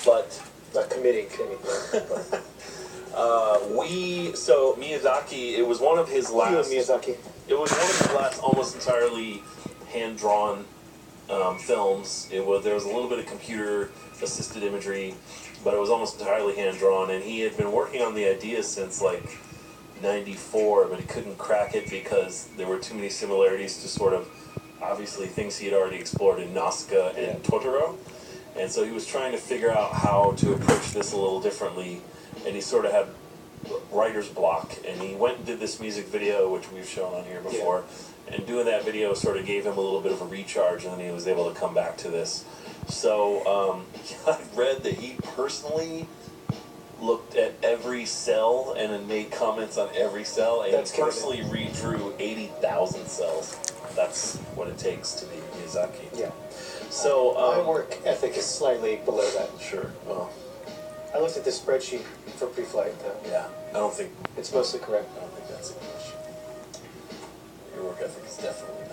But not committing to anything. So Miyazaki, it was one of his last. Miyazaki. It was one of his last almost entirely hand-drawn films. There was a little bit of computer-assisted imagery, but it was almost entirely hand-drawn. And he had been working on the idea since like '94, but he couldn't crack it because there were too many similarities to sort of obviously things he had already explored in Nausicaa and Totoro. And so he was trying to figure out how to approach this a little differently, and he sort of had writer's block, and he went and did this music video, which we've shown on here before, and doing that video sort of gave him a little bit of a recharge, and then he was able to come back to this. So I've read that he personally looked at every cell and then made comments on every cell, and he personally redrew 80,000 cells. That's what it takes to be Miyazaki. Yeah. So my work ethic is slightly below that. Sure. Well, I looked at this spreadsheet for Preflight. Yeah, I don't think it's mostly correct. I don't think that's a question. Your work ethic is definitely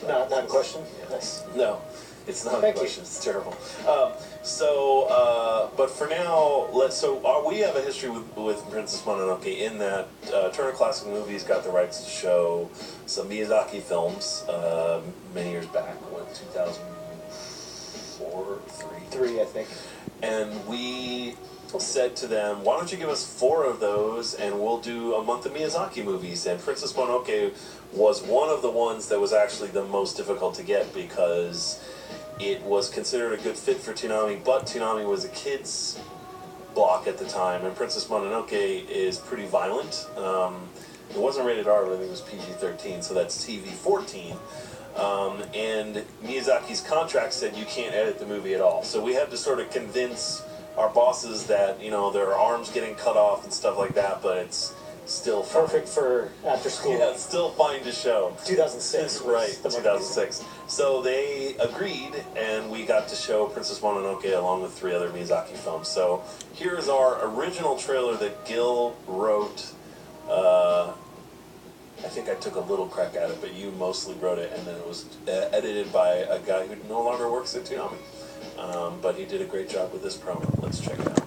not. Not in question. Yeah. Nice. No, it's not a question. It's terrible. But for now, we have a history with Princess Mononoke in that Turner Classic Movies got the rights to show some Miyazaki films many years back, 2004, 3, I think. And we said to them, why don't you give us 4 of those and we'll do a month of Miyazaki movies. And Princess Mononoke was one of the ones that was actually the most difficult to get because it was considered a good fit for Toonami, but Toonami was a kid's block at the time, and Princess Mononoke is pretty violent. It wasn't rated R, but I think it was PG-13, so that's TV-14. And Miyazaki's contract said you can't edit the movie at all. So we had to sort of convince our bosses that, there are arms getting cut off and stuff like that, but it's still fine. Perfect for after school. Yeah, it's still fine to show. 2006. Right, 2006. So they agreed, and we got to show Princess Mononoke along with 3 other Miyazaki films. So here's our original trailer that Gil wrote. I think I took a little crack at it, but you mostly wrote it, and then it was edited by a guy who no longer works at Toonami. But he did a great job with this promo. Let's check it out.